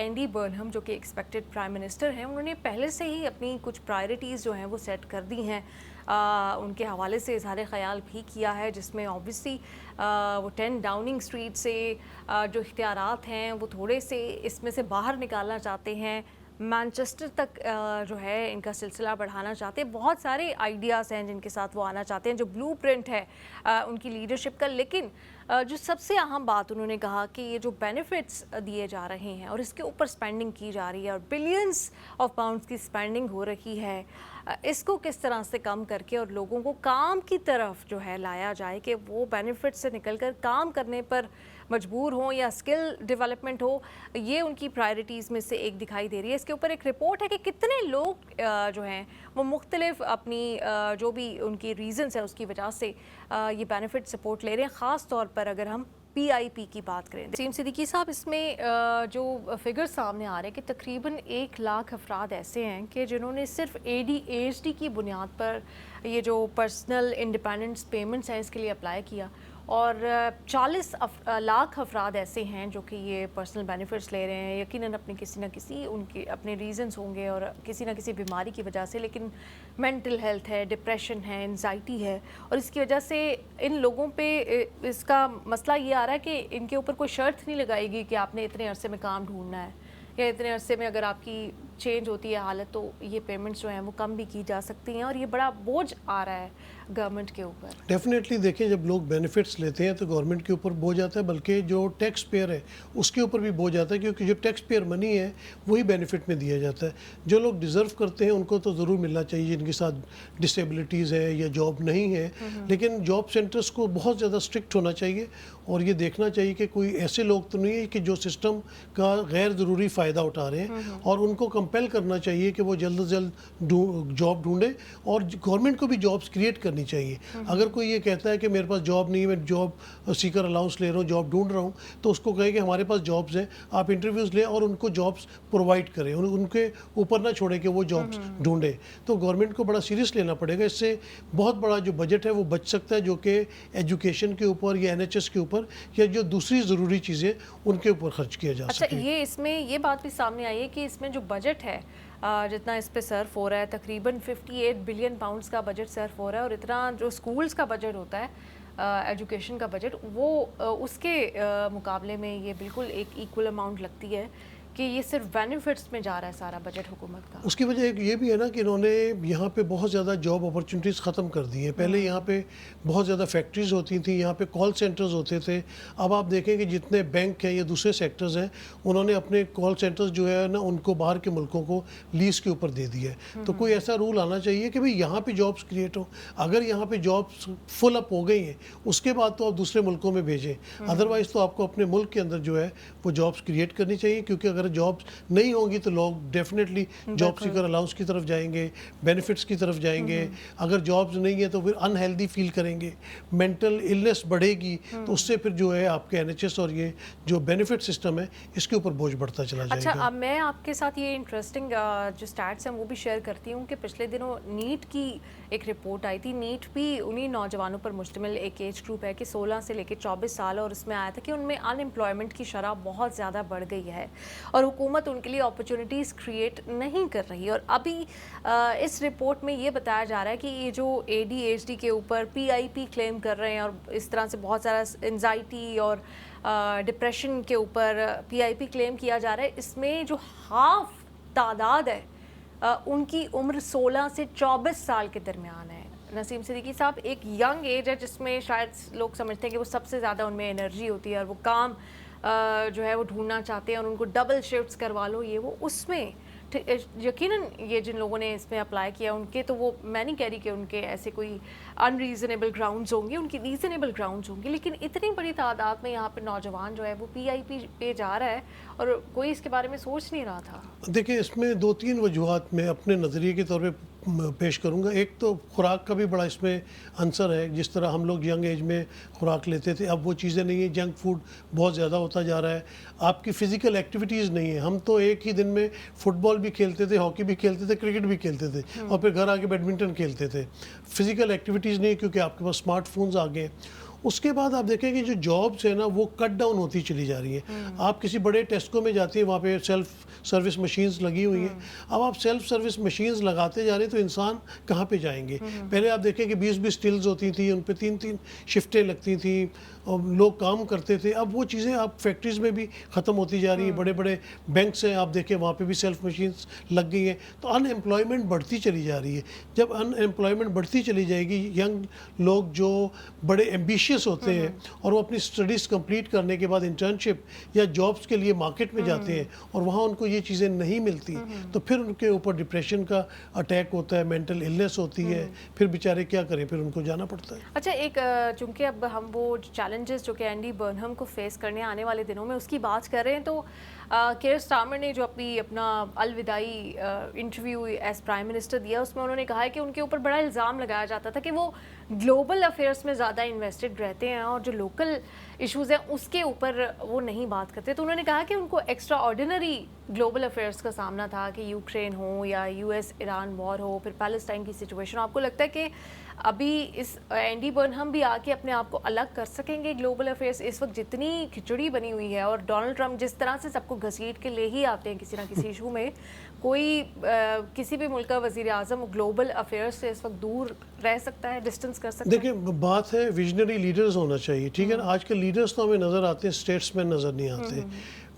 Andy برنہم جو کہ expected prime minister ہیں، انہوں نے پہلے سے ہی اپنی کچھ پرائرٹیز جو ہیں وہ سیٹ کر دی ہیں. ان کے حوالے سے اظہار خیال بھی کیا ہے، جس میں آبویسلی وہ 10 ڈاؤننگ اسٹریٹ سے جو اختیارات ہیں وہ تھوڑے سے اس میں سے باہر نکالنا چاہتے ہیں. مانچسٹر تک جو ہے ان کا سلسلہ بڑھانا چاہتے ہیں. بہت سارے آئیڈیاز ہیں جن کے ساتھ وہ آنا چاہتے ہیں، جو بلو پرنٹ ہے ان کی لیڈرشپ کا. لیکن جو سب سے اہم بات انہوں نے کہا کہ یہ جو بینیفٹس دیے جا رہے ہیں اور اس کے اوپر سپینڈنگ کی جا رہی ہے اور بلینز آف پاؤنڈز کی سپینڈنگ ہو رہی ہے، اس کو کس طرح سے کم کر کے اور لوگوں کو کام کی طرف جو ہے لایا جائے کہ وہ بینیفٹ سے نکل کر کام کرنے پر مجبور ہوں یا اسکل ڈیولپمنٹ ہو. یہ ان کی پرائرٹیز میں سے ایک دکھائی دے رہی ہے. اس کے اوپر ایک رپورٹ ہے کہ کتنے لوگ جو ہیں وہ مختلف اپنی جو بھی ان کی ریزنز ہیں اس کی وجہ سے یہ بینیفٹ سپورٹ لے رہے ہیں، خاص طور پر اگر ہم پی آئی پی کی بات کریں. نسیم صدیقی صاحب، اس میں جو فگر سامنے آ رہے ہیں کہ تقریباً 1 لاکھ افراد ایسے ہیں کہ جنہوں نے صرف اے ڈی ایچ ڈی کی بنیاد پر یہ جو پرسنل انڈیپینڈنس پیمنٹس ہیں اس کے لیے اپلائی کیا، اور 40 لاکھ افراد ایسے ہیں جو کہ یہ پرسنل بینیفٹس لے رہے ہیں. یقیناً اپنے کسی نہ کسی ان کے اپنے ریزنز ہوں گے اور کسی نہ کسی بیماری کی وجہ سے، لیکن مینٹل ہیلتھ ہے، ڈپریشن ہے، انزائٹی ہے، اور اس کی وجہ سے ان لوگوں پہ اس کا مسئلہ یہ آ رہا ہے کہ ان کے اوپر کوئی شرط نہیں لگائے گی کہ آپ نے اتنے عرصے میں کام ڈھونڈنا ہے، یا اتنے عرصے میں اگر آپ کی چینج ہوتی ہے حالت تو یہ پیمنٹس جو ہیں وہ کم بھی کی جا سکتی ہیں. اور یہ بڑا بوجھ آ رہا ہے گورنمنٹ کے اوپر. ڈیفینیٹلی دیکھیں، جب لوگ بینیفٹس لیتے ہیں تو گورنمنٹ کے اوپر بوجھ آتا ہے، بلکہ جو ٹیکس پیئر ہے اس کے اوپر بھی بوجھ آتا ہے، کیونکہ جو ٹیکس پیئر منی ہے وہی بینیفٹ میں دیا جاتا ہے. جو لوگ ڈیزرو کرتے ہیں ان کو تو ضرور ملنا چاہیے، جن کے ساتھ ڈسیبلٹیز ہے یا جاب نہیں ہے. لیکن جاب سینٹرز کو بہت زیادہ اسٹرکٹ ہونا چاہیے اور یہ دیکھنا چاہیے کہ کوئی ایسے لوگ تو نہیں ہے کہ جو سسٹم کا غیر ضروری فائدہ اٹھا رہے ہیں، اور ان کو کمپیل کرنا چاہیے کہ وہ جلد از جلد جاب ڈھونڈیں. اور گورنمنٹ کو بھی جابس کریٹ کرنی چاہیے. اگر کوئی یہ کہتا ہے کہ میرے پاس جاب نہیں ہے، میں جاب سیکر الاؤنس لے رہا ہوں، جاب ڈھونڈ رہا ہوں، تو اس کو کہے کہ ہمارے پاس جابس ہیں، آپ انٹرویوز لیں اور ان کو جابس پرووائڈ کریں، ان کے اوپر نہ چھوڑیں کہ وہ جابس ڈھونڈیں. تو گورنمنٹ کو بڑا سیریس لینا پڑے گا. اس سے بہت بڑا جو بجٹ ہے وہ بچ سکتا ہے، جو کہ ایجوکیشن کے اوپر یا این ایچ ایس کے اوپر یا جو دوسری ضروری چیزیں ان کے اوپر خرچ کیا جا سکے. اچھا، یہ اس میں یہ بات بھی سامنے آئی ہے کہ اس میں جو بجٹ ہے جتنا اس پہ صرف ہو رہا ہے، تقریباً 58 بلین پاؤنڈز کا بجٹ صرف ہو رہا ہے، اور اتنا جو اسکولز کا بجٹ ہوتا ہے، ایجوکیشن کا بجٹ، وہ اس کے مقابلے میں یہ بالکل ایک ایکول اماؤنٹ لگتی ہے کہ یہ صرف بینیفٹس میں جا رہا ہے سارا بجٹ حکومت کا. اس کی وجہ ایک یہ بھی ہے نا کہ انہوں نے یہاں پہ بہت زیادہ جاب اپرچونیٹیز ختم کر دی ہیں. پہلے یہاں پہ بہت زیادہ فیکٹریز ہوتی تھیں، یہاں پہ کال سینٹرز ہوتے تھے. اب آپ دیکھیں کہ جتنے بینک ہیں یا دوسرے سیکٹرز ہیں، انہوں نے اپنے کال سینٹرز جو ہے نا ان کو باہر کے ملکوں کو لیز کے اوپر دے دیا ہے. تو کوئی ایسا رول آنا چاہیے کہ بھئی یہاں پہ جابس کریٹ ہوں. اگر یہاں پہ جابس فل اپ ہو گئی ہیں اس کے بعد تو آپ دوسرے ملکوں میں بھیجیں. ادروائز تو آپ کو اپنے ملک کے اندر جو ہے وہ جابس کریٹ کرنی چاہیے، کیونکہ اگر جابس نہیں ہوں گی تو لوگ ڈیفینیٹلی جاب سیکر الاؤنس کی طرف جائیں گے، بینیفٹس کی طرف جائیں گے. اگر جابز نہیں ہیں تو پھر ان ہیلدی فیل کریں گے، مینٹل النس بڑھے گی، تو اس سے پھر جو ہے آپ کے این ایچ ایس اور یہ جو بینیفٹ سسٹم ہے اس کے اوپر بوجھ بڑھتا چلا جائے گا. اچھا، اب میں آپ کے ساتھ یہ انٹرسٹنگ جو سٹیٹس ہیں وہ بھی شیئر کرتی ہوں کہ پچھلے دنوں نیٹ کی ایک رپورٹ آئی تھی. نیٹ بھی انہی نوجوانوں پر مشتمل ایک ایج گروپ ہے کہ 16 سے لے کے 24 سال، اور اس میں آیا تھا کہ ان میں ان امپلائمنٹ کی شرح بہت زیادہ بڑھ گئی ہے اور حکومت ان کے لیے اپرچونیٹیز کریٹ نہیں کر رہی. اور ابھی اس رپورٹ میں یہ بتایا جا رہا ہے کہ یہ جو اے ڈی ایچ ڈی کے اوپر پی آئی پی کلیم کر رہے ہیں اور اس طرح سے بہت سارا انزائٹی اور ڈپریشن کے اوپر پی آئی پی کلیم کیا جا رہا ہے، اس میں جو ہاف تعداد ہے ان کی عمر 16 سے 24 سال کے درمیان ہے. نسیم صدیقی صاحب، ایک ینگ ایج ہے جس میں شاید لوگ سمجھتے ہیں کہ وہ سب سے زیادہ ان میں انرجی ہوتی ہے اور وہ کام جو ہے وہ ڈھونڈنا چاہتے ہیں اور ان کو ڈبل شفٹس کروا لو یہ وہ. اس میں یقیناً یہ جن لوگوں نے اس میں اپلائی کیا ان کے تو وہ میں نہیں کہہ رہی کہ ان کے ایسے کوئی ان ریزنیبل گراؤنڈز ہوں گے، ان کی ریزنیبل گراؤنڈز ہوں گے، لیکن اتنی بڑی تعداد میں یہاں پہ نوجوان جو ہے وہ پی آئی پی پہ جا رہا ہے اور کوئی اس کے بارے میں سوچ نہیں رہا تھا. دیکھیں، اس میں 2-3 وجوہات میں اپنے نظریے کے طور پہ پیش کروں گا. ایک تو خوراک کا بھی بڑا اس میں عنصر ہے. جس طرح ہم لوگ ینگ ایج میں خوراک لیتے تھے اب وہ چیزیں نہیں ہیں، جنک فوڈ بہت زیادہ ہوتا جا رہا ہے. آپ کی فزیکل ایکٹیویٹیز نہیں ہیں. ہم تو ایک ہی دن میں فٹ بال بھی کھیلتے تھے، ہاکی بھی کھیلتے تھے، کرکٹ بھی کھیلتے تھے اور پھر گھر آ کے بیڈمنٹن کھیلتے تھے. فزیکل ایکٹیویٹیز نہیں، کیونکہ آپ کے پاس اسمارٹ فونز آ گئے ہیں. اس کے بعد آپ دیکھیں کہ جو جابس ہیں نا وہ کٹ ڈاؤن ہوتی چلی جا رہی ہیں. آپ کسی بڑے ٹیسکو میں جاتے ہیں, وہاں پہ سیلف سروس مشینز لگی ہوئی ہیں. اب آپ سیلف سروس مشینز لگاتے جا رہے ہیں تو انسان کہاں پہ جائیں گے؟ پہلے آپ دیکھیں کہ 20 ٹلز ہوتی تھیں, ان پہ 3 شفٹیں لگتی تھیں اور لوگ کام کرتے تھے. اب وہ چیزیں آپ فیکٹریز میں بھی ختم ہوتی جا رہی ہیں. بڑے بڑے بینکس ہیں, آپ دیکھیں وہاں پہ بھی سیلف مشینز لگ گئی ہیں. تو ان ایمپلائمنٹ بڑھتی چلی جا رہی ہے. جب ان ایمپلائمنٹ بڑھتی چلی جائے گی, ینگ لوگ جو بڑے ایمبیشیس ہوتے ہیں اور وہ اپنی اسٹڈیز کمپلیٹ کرنے کے بعد انٹرنشپ یا جابس کے لیے مارکیٹ میں جاتے ہیں اور وہاں ان کو یہ چیزیں نہیں ملتی, تو پھر ان کے اوپر ڈپریشن کا اٹیک ہوتا ہے, مینٹل النس ہوتی ہے. پھر بیچارے کیا کریں, پھر ان کو جانا پڑتا ہے. اچھا, ایک چونکہ اب ہم وہ چیلنجز جو کہ اینڈی برنہم کو فیس کرنے آنے والے دنوں میں اس کی بات کر رہے ہیں, تو کیئر سٹارمر نے جو اپنا الوداعی انٹرویو ایز پرائم منسٹر دیا, اس میں انہوں نے کہا ہے کہ ان کے اوپر بڑا الزام لگایا جاتا تھا کہ وہ گلوبل افیئرس میں زیادہ انویسٹڈ رہتے ہیں اور جو لوکل ایشوز ہیں اس کے اوپر وہ نہیں بات کرتے. تو انہوں نے کہا کہ ان کو ایکسٹرا آرڈینری گلوبل افیئرس کا سامنا تھا, کہ یوکرین ہو یا US ایران وار ہو, پھر پیلسٹائن کی سچویشن. آپ کو لگتا ہے کہ ابھی اس اینڈی برنہم بھی آ کے اپنے آپ کو الگ کر سکیں گے گلوبل افیئرس؟ اس وقت جتنی کھچڑی بنی ہوئی ہے اور ڈونلڈ ٹرمپ جس طرح سے سب کو گھسیٹ کے لے ہی آتے ہیں کسی نہ کسی ایشو میں, کوئی کسی بھی ملک کا وزیر اعظم گلوبل افیئرس سے اس وقت دور رہ سکتا ہے, ڈسٹنس کر سکتا ہے؟ دیکھیں بات ہے ویژنری لیڈرز ہونا چاہیے, ٹھیک ہے نا. آج کل لیڈرز تو ہمیں نظر آتے ہیں, اسٹیٹس مین نظر نہیں آتے.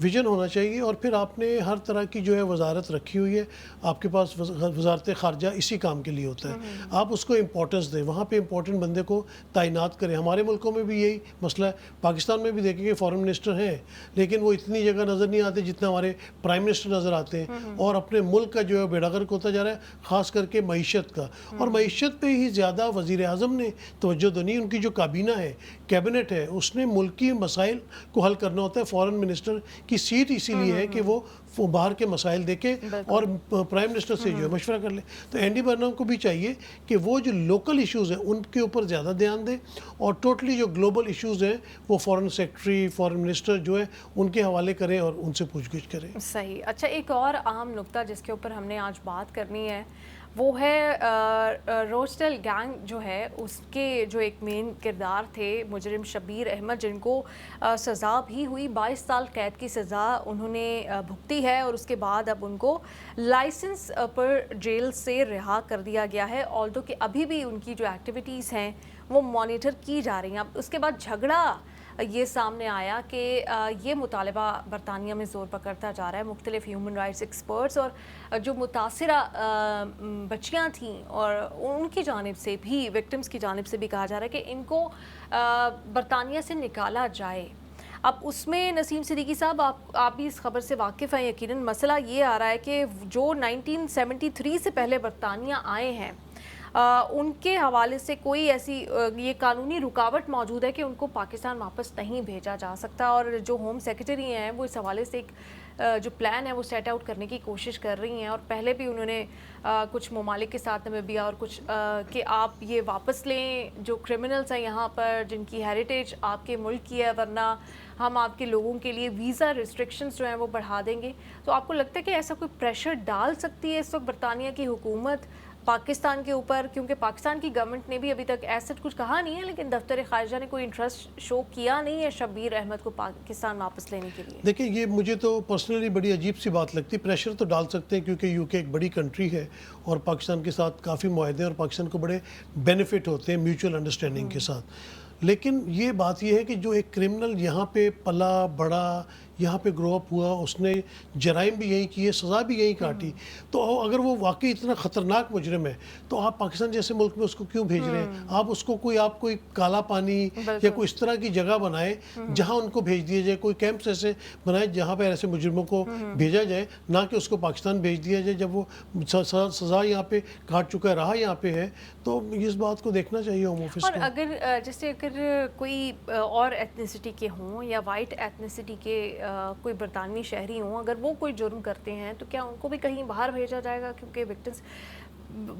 ویژن ہونا چاہیے, اور پھر آپ نے ہر طرح کی جو ہے وزارت رکھی ہوئی ہے. آپ کے پاس وزارت خارجہ اسی کام کے لیے ہوتا ہے. آپ اس کو امپورٹنس دیں, وہاں پہ امپورٹنٹ بندے کو تعینات کریں. ہمارے ملکوں میں بھی یہی مسئلہ ہے. پاکستان میں بھی دیکھیں کہ فارن منسٹر ہیں لیکن وہ اتنی جگہ نظر نہیں آتے جتنا ہمارے پرائم منسٹر نظر آتے ہیں, اور اپنے ملک کا جو ہے بیڑا غرق ہوتا جا رہا ہے, خاص کر کے معیشت کا. اور معیشت پہ ہی زیادہ وزیر اعظم نے توجہ دینی. ان کی جو کابینہ ہے, کیبنٹ ہے, اس نے ملکی مسائل کو حل کرنا ہوتا ہے. فارن منسٹر کی سیٹ اسی لیے ہے کہ وہ باہر کے مسائل دیکھے اور پرائم منسٹر سے جو ہے مشورہ کر لے. تو اینڈی برنہم کو بھی چاہیے کہ وہ جو لوکل ایشوز ہیں ان کے اوپر زیادہ دھیان دیں, اور ٹوٹلی جو گلوبل ایشوز ہیں وہ فارن سیکرٹری, فارن منسٹر جو ہے ان کے حوالے کریں اور ان سے پوچھ گچھ کریں. صحیح. اچھا, ایک اور اہم نقطہ جس کے اوپر ہم نے آج بات کرنی ہے وہ ہے روسٹل گینگ جو ہے, اس کے جو ایک مین کردار تھے مجرم شبیر احمد, جن کو سزا بھی ہوئی, 22 سال قید کی سزا انہوں نے بھگتی ہے, اور اس کے بعد اب ان کو لائسنس پر جیل سے رہا کر دیا گیا ہے, آلدو کہ ابھی بھی ان کی جو ایکٹیویٹیز ہیں وہ مانیٹر کی جا رہی ہیں. اب اس کے بعد جھگڑا یہ سامنے آیا کہ یہ مطالبہ برطانیہ میں زور پکڑتا جا رہا ہے. مختلف ہیومن رائٹس ایکسپرٹس اور جو متاثرہ بچیاں تھیں اور ان کی جانب سے بھی, وکٹمز کی جانب سے بھی کہا جا رہا ہے کہ ان کو برطانیہ سے نکالا جائے. اب اس میں نسیم صدیقی صاحب, آپ بھی اس خبر سے واقف ہیں یقیناً. مسئلہ یہ آ رہا ہے کہ جو 1973 سے پہلے برطانیہ آئے ہیں ان کے حوالے سے کوئی ایسی یہ قانونی رکاوٹ موجود ہے کہ ان کو پاکستان واپس نہیں بھیجا جا سکتا, اور جو ہوم سیکرٹری ہیں وہ اس حوالے سے ایک جو پلان ہے وہ سیٹ آؤٹ کرنے کی کوشش کر رہی ہیں. اور پہلے بھی انہوں نے کچھ ممالک کے ساتھ نمیبیا اور کچھ کہ آپ یہ واپس لیں جو کرمنلز ہیں یہاں پر, جن کی ہیریٹیج آپ کے ملک کی ہے, ورنہ ہم آپ کے لوگوں کے لیے ویزا ریسٹرکشنز جو ہیں وہ بڑھا دیں گے. تو آپ کو لگتا ہے کہ ایسا کوئی پریشر ڈال سکتی ہے اس وقت برطانیہ کی حکومت پاکستان کے اوپر؟ کیونکہ پاکستان کی گورنمنٹ نے بھی ابھی تک ایسا کچھ کہا نہیں ہے, لیکن دفتر خارجہ نے کوئی انٹرسٹ شو کیا نہیں ہے شبیر احمد کو پاکستان واپس لینے کے لیے. دیکھیں یہ مجھے تو پرسنلی بڑی عجیب سی بات لگتی ہے. پریشر تو ڈال سکتے ہیں کیونکہ UK ایک بڑی کنٹری ہے اور پاکستان کے ساتھ کافی معاہدے ہیں اور پاکستان کو بڑے بینیفٹ ہوتے ہیں میوچل انڈرسٹینڈنگ کے ساتھ. لیکن یہ بات یہ ہے کہ جو ایک کرمنل یہاں پہ پلا بڑا, یہاں پہ گرو اپ ہوا, اس نے جرائم بھی یہیں کیے, سزا بھی یہیں کاٹی, تو اگر وہ واقعی اتنا خطرناک مجرم ہے تو آپ پاکستان جیسے ملک میں اس کو کیوں بھیج رہے ہیں؟ آپ اس کو کوئی کالا پانی یا کوئی اس طرح کی جگہ بنائے جہاں ان کو بھیج دیا جائے. کوئی کیمپس ایسے بنائے جہاں پہ ایسے مجرموں کو بھیجا جائے, نہ کہ اس کو پاکستان بھیج دیا جائے جب وہ سزا یہاں پہ کاٹ چکا ہے, رہا یہاں پہ ہے. تو اس بات کو دیکھنا چاہیے ہوم آفس کو. اور اگر جیسے اگر کوئی اور ایتھنیسٹی کے ہوں یا وائٹ ایتھنیسٹی کے کوئی برطانوی شہری ہوں, اگر وہ کوئی جرم کرتے ہیں تو کیا ان کو بھی کہیں باہر بھیجا جائے گا؟ کیونکہ وکٹمس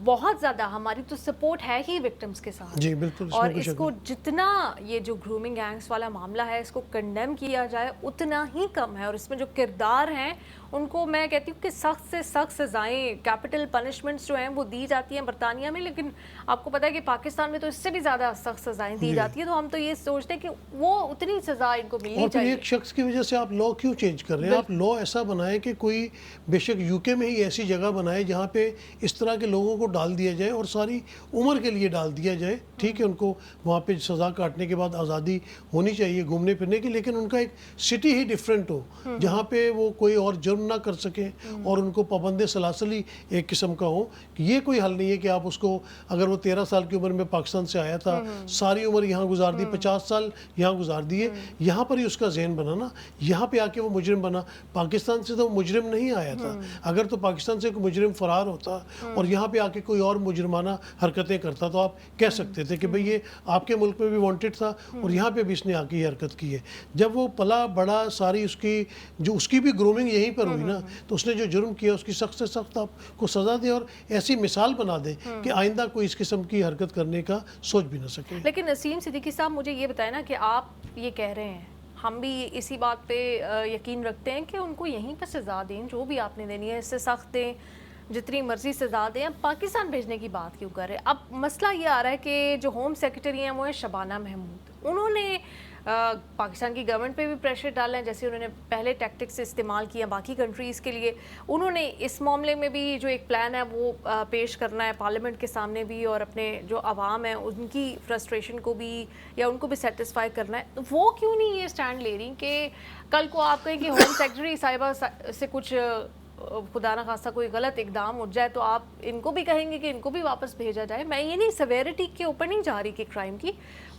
بہت زیادہ, ہماری تو سپورٹ ہے ہی وکٹمس کے ساتھ. جی بالکل. اور اس کو جتنا یہ جو گرومنگ گینگز والا معاملہ ہے اس کو کنڈیم کیا جائے اتنا ہی کم ہے, اور اس میں جو کردار ہیں ان کو میں کہتی ہوں کہ سخت سے سخت سزائیں، کیپٹل پنشمنٹس جو ہیں وہ دی جاتی ہیں برطانیہ میں، لیکن آپ کو پتہ ہے کہ پاکستان میں تو اس سے بھی زیادہ سخت سزائیں دی جاتی ہیں. تو ہم تو یہ سوچتے ہیں کہ وہ اتنی سزا ان کو ملنی اور پھر چاہیے. ایک شخص کی وجہ سے آپ لا کیوں چینج کر رہے ہیں؟ آپ لا ایسا بنائیں کہ کوئی بے شک یو کے میں ہی ایسی جگہ بنائے جہاں پہ اس طرح کے لوگوں کو ڈال دیا جائے اور ساری عمر کے لیے ڈال دیا جائے. ٹھیک ہے، ان کو وہاں پہ سزا کاٹنے کے بعد آزادی ہونی چاہیے گھومنے پھرنے کی، لیکن ان کا ایک سٹی ہی ڈیفرنٹ ہو جہاں پہ وہ کوئی اور جرم نہ کر سکیں اور ان کو پابند سلاسل ہی ایک قسم کا ہو. یہ کوئی حل نہیں ہے کہ آپ اس کو، اگر وہ 13 سال کی عمر میں پاکستان سے آیا تھا، ساری عمر یہاں گزار دی، 50 سال یہاں گزار دیے، یہاں پر ہی اس کا ذہن بنا نا، یہاں پہ آ کے وہ مجرم بنا. پاکستان سے تو مجرم نہیں آیا تھا. اگر تو پاکستان سے کوئی مجرم فرار ہوتا اور یہاں پہ آ کے کوئی اور مجرمانہ حرکتیں کرتا تو آپ کہہ سکتے تھے کہ بھئی یہ آپ کے ملک میں بھی وانٹڈ تھا اور یہاں پہ بھی اس نے آ کے یہ حرکت کی ہے. جب وہ پلا بڑا ساری اس کی بھی گرومنگ یہیں پر ہوئی نا، تو اس نے جو جرم کیا اس کی سخت سے سخت آپ کو سزا دے اور ایسی مثال بنا دے کہ آئندہ کوئی اس قسم کی حرکت کرنے کا سوچ بھی نہ سکے. لیکن نسیم صدیقی صاحب مجھے یہ بتائیں نا کہ آپ یہ کہہ رہے ہیں، ہم بھی اسی بات پہ یقین رکھتے ہیں کہ ان کو یہیں پہ سزا دیں، جو بھی آپ نے دینی ہے اس سے سخت دیں، جتنی مرضی سزا دیں. اب پاکستان بھیجنے کی بات کیوں کر رہے ہیں؟ اب مسئلہ یہ آ رہا ہے کہ جو ہوم سیکرٹری ہیں وہ ہیں شبانہ محمود. انہوں نے پاکستان کی گورنمنٹ پہ بھی پریشر ڈالا ہے، جیسے انہوں نے پہلے ٹیکٹکس استعمال کیا باقی کنٹریز کے لیے. انہوں نے اس معاملے میں بھی جو ایک پلان ہے وہ پیش کرنا ہے پارلیمنٹ کے سامنے بھی، اور اپنے جو عوام ہیں ان کی فرسٹریشن کو بھی یا ان کو بھی سیٹسفائی کرنا ہے. وہ کیوں نہیں یہ سٹینڈ لے رہی کہ کل کو آپ کہیں کہ ہوم سیکرٹری صاحبہ سے کچھ خدا نہ خواستہ کوئی غلط اقدام اٹھ جائے تو آپ ان کو بھی کہیں گے کہ ان کو بھی واپس بھیجا جائے؟ میں یہ نہیں سیویرٹی کے اوپر نہیں جا رہی کہ کرائم کی،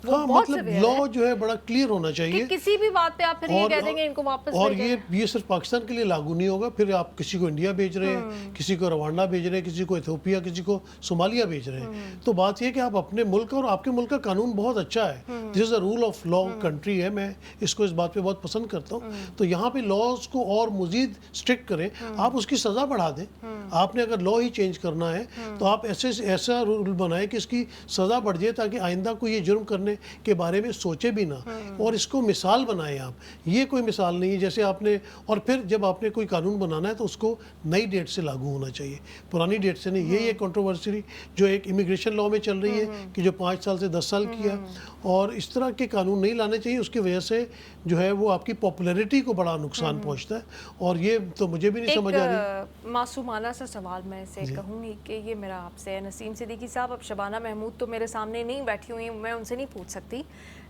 وہ بہت مطلب سیویئر لا جو ہے بڑا کلیئر ہونا چاہیے کہ کسی بھی بات پہ آپ پھر یہ کہہ دیں گے ان کو واپس اور بھیجا. یہ صرف پاکستان کے لیے لاگو نہیں ہوگا. پھر آپ کسی کو انڈیا بھیج رہے ہیں، کسی کو روانڈا بھیج رہے ہیں، کسی کو ایتھوپیا، کسی کو صومالیہ بھیج رہے ہیں. تو بات یہ کہ آپ اپنے ملک، اور آپ کے ملک کا قانون بہت اچھا ہے، دس از اے رول آف لا کنٹری ہے. میں اس کو اس بات پہ بہت پسند کرتا ہوں. تو یہاں پہ لاز کو اور مزید اسٹرکٹ کریں، آپ اس کی سزا بڑھا دیں. آپ نے اگر لا ہی چینج کرنا ہے تو آپ ایسا رول بنائیں کہ اس کی سزا بڑھ جائے تاکہ آئندہ کوئی یہ جرم کرنے کے بارے میں سوچے بھی نہ، اور اس کو مثال بنائیں آپ. یہ کوئی مثال نہیں ہے جیسے آپ نے، اور پھر جب آپ نے کوئی قانون بنانا ہے تو اس کو نئی ڈیٹ سے لاگو ہونا چاہیے، پرانی ڈیٹ سے نہیں. یہ کنٹروورسی جو ایک امیگریشن لا میں چل رہی ہے کہ جو 5 سال سے 10 سال کی ہے، اور اس طرح کے قانون نہیں لانے چاہیے. اس کی وجہ سے جو ہے وہ آپ کی پاپولیرٹی کو بڑا نقصان پہنچتا ہے، اور یہ تو مجھے بھی نہیں سمجھ آ رہی. ایک معصومانہ سا سوال میں سے کہوں گی کہ یہ میرا آپ سے ہے نسیم صدیقی صاحب. اب شبانہ محمود تو میرے سامنے نہیں بیٹھی ہوئی، میں ان سے نہیں پوچھ سکتی،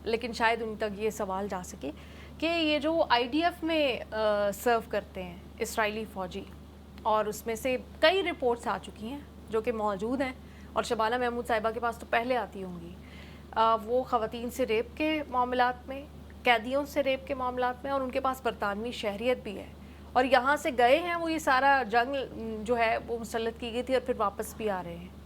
لیکن شاید ان تک یہ سوال جا سکے کہ یہ جو آئی ڈی ایف میں سرو کرتے ہیں اسرائیلی فوجی، اور اس میں سے کئی رپورٹس آ چکی ہیں جو کہ موجود ہیں، اور شبانہ محمود صاحبہ کے پاس تو پہلے آتی ہوں گی، وہ خواتین سے ریپ کے معاملات میں، قیدیوں سے ریپ کے معاملات میں، اور ان کے پاس برطانوی شہریت بھی ہے، اور یہاں سے گئے ہیں وہ، یہ سارا جنگ جو ہے وہ مسلط کی گئی تھی، اور پھر واپس بھی آ رہے ہیں.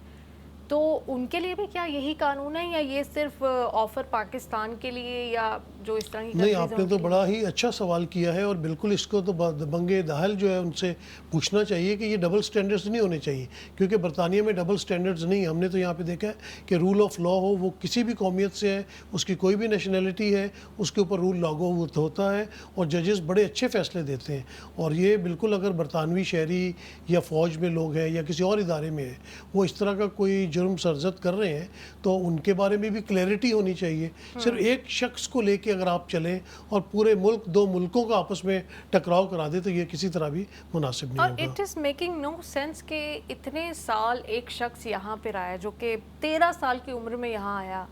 تو ان کے لیے بھی کیا یہی قانون ہے، یا یہ صرف آفر پاکستان کے لیے یا جو اس طرح کی نہیں، آپ نے تو بڑا ہی اچھا سوال کیا ہے، اور بالکل اس کو تو بنگے داخل جو ہے ان سے پوچھنا چاہیے کہ یہ ڈبل سٹینڈرڈز نہیں ہونے چاہیے، کیونکہ برطانیہ میں ڈبل سٹینڈرڈز نہیں. ہم نے تو یہاں پہ دیکھا ہے کہ رول آف لا ہو، وہ کسی بھی قومیت سے ہے، اس کی کوئی بھی نیشنلٹی ہے، اس کے اوپر رول لاگو ہوتا ہے، اور ججز بڑے اچھے فیصلے دیتے ہیں. اور یہ بالکل اگر برطانوی شہری یا فوج میں لوگ ہیں یا کسی اور ادارے میں ہے، وہ اس طرح کا کوئی جرم سرزد کر رہے ہیں تو ان کے بارے میں بھی کلیئرٹی ہونی چاہیے. صرف ایک شخص کو لے کے اگر آپ چلیں اور پورے ملک، 2 ملکوں کا آپس میں ٹکراؤ کرا دے تو یہ کسی طرح بھی مناسب نہیں ہوگا. اور it is making no sense کہ اتنے سال ایک شخص یہاں پہ رہا ہے جو کہ 13 سال کی عمر میں یہاں آیا،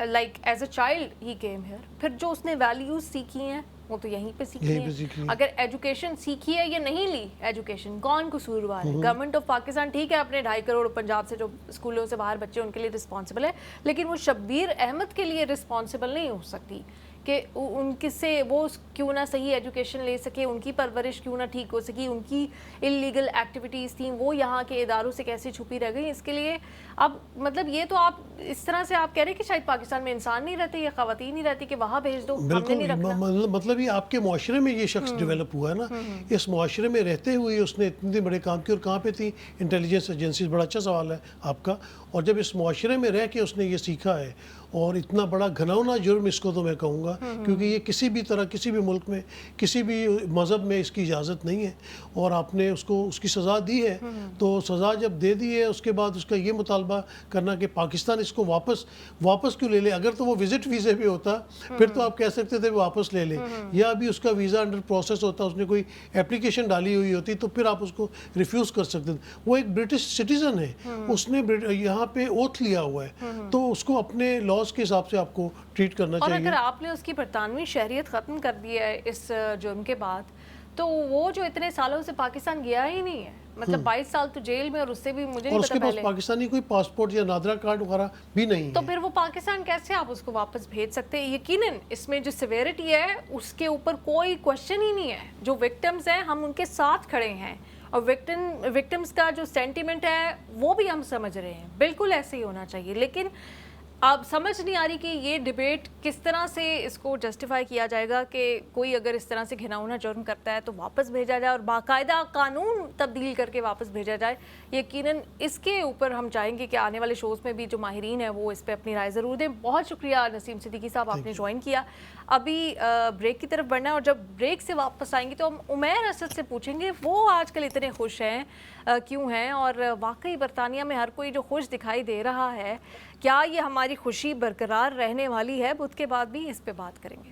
like as a child he came here, پھر جو اس نے ویلیوز سیکھی ہیں وہ تو یہیں پہ سیکھی ہیں. اگر ایجوکیشن سیکھی ہے یا نہیں لی ایجوکیشن، کون قصوروار ہے؟ گورنمنٹ آف پاکستان ٹھیک ہے اپنے 2.5 کروڑ پنجاب سے جو اسکولوں سے باہر بچے ان کے لیے رسپانسبل ہے، لیکن وہ شبیر احمد کے لیے رسپانسبل نہیں ہو سکتی کہ ان سے وہ کیوں نہ صحیح ایجوکیشن لے سکے، ان کی پرورش کیوں نہ ٹھیک ہو سکی، ان کی انلیگل ایکٹیویٹیز تھیں وہ یہاں کے اداروں سے کیسے چھپی رہ گئی. اس کے لیے اب مطلب یہ تو آپ اس طرح سے آپ کہہ رہے ہیں کہ شاید پاکستان میں انسان نہیں رہتے یا خواتین نہیں رہتی کہ وہاں بھیج دو، ہم نے نہیں رکھنا. مطلب یہ آپ کے معاشرے میں یہ شخص ڈیولپ ہوا ہے نا، اس معاشرے میں رہتے ہوئے اس نے اتنے بڑے کام کیے. اور کہاں پہ تھی انٹیلیجنس ایجنسیز؟ بڑا اچھا سوال ہے آپ کا. اور جب اس معاشرے میں رہ کے اس نے یہ سیکھا ہے اور اتنا بڑا گھناؤنا جرم اس کو تو میں کہوں گا، کیونکہ یہ کسی بھی طرح کسی بھی ملک میں کسی بھی مذہب میں اس کی اجازت نہیں ہے، اور آپ نے اس کو اس کی سزا دی ہے، تو سزا جب دے دی ہے اس کے بعد اس کا یہ مطالبہ کرنا کہ پاکستان اس کو واپس کیوں لے لے. اگر تو وہ وزٹ ویزے پہ ہوتا پھر تو آپ کہہ سکتے تھے واپس لے لے، یا ابھی اس کا ویزا انڈر پروسیس ہوتا، اس نے کوئی اپلیکیشن ڈالی ہوئی ہوتی تو پھر آپ اس کو ریفیوز کر سکتے تھے. وہ ایک برٹش سٹیزن ہے، اس نے یہاں پہ اوتھ لیا ہوا ہے، تو اس کو اپنے لاز کے حساب سے آپ کو ٹریٹ کرنا اور چاہیے. اگر آپ نے اس کی برطانوی شہریت ختم کر دی ہے اس جرم کے بعد، تو وہ جو اتنے سالوں سے پاکستان گیا ہی نہیں ہے، مطلب 22 سال تو جیل میں، اور اس سے بھی مجھے اور نہیں اس پتا کے پاس پہلے، پاکستانی کوئی پاسپورٹ یا نادرا کارڈ وغیرہ بھی نہیں تو ہے. پھر وہ پاکستان کیسے آپ اس کو واپس بھیج سکتے ہیں؟ یقیناً اس میں جو سیویرٹی ہے اس کے اوپر کوئی کوشچن ہی نہیں ہے. جو وکٹمز ہیں ہم ان کے ساتھ کھڑے ہیں، اور وکٹمز کا جو سینٹیمنٹ ہے وہ بھی ہم سمجھ رہے ہیں، بالکل ایسے ہی ہونا چاہیے. لیکن اب سمجھ نہیں آ رہی کہ یہ ڈیبیٹ کس طرح سے اس کو جسٹیفائی کیا جائے گا کہ کوئی اگر اس طرح سے گھناؤنا جرم کرتا ہے تو واپس بھیجا جائے، اور باقاعدہ قانون تبدیل کر کے واپس بھیجا جائے. یقیناً اس کے اوپر ہم چاہیں گے کہ آنے والے شوز میں بھی جو ماہرین ہیں وہ اس پہ اپنی رائے ضرور دیں. بہت شکریہ نسیم صدیقی صاحب، آپ نے جوائن کیا. ابھی بریک کی طرف بڑھنا ہے، اور جب بریک سے واپس آئیں گے تو ہم عمیر اسد سے پوچھیں گے وہ آج کل اتنے خوش ہیں کیوں ہیں، اور واقعی برطانیہ میں ہر کوئی جو خوش دکھائی دے رہا ہے، کیا یہ ہماری خوشی برقرار رہنے والی ہے؟ بدھ کے بعد بھی اس پہ بات کریں گے.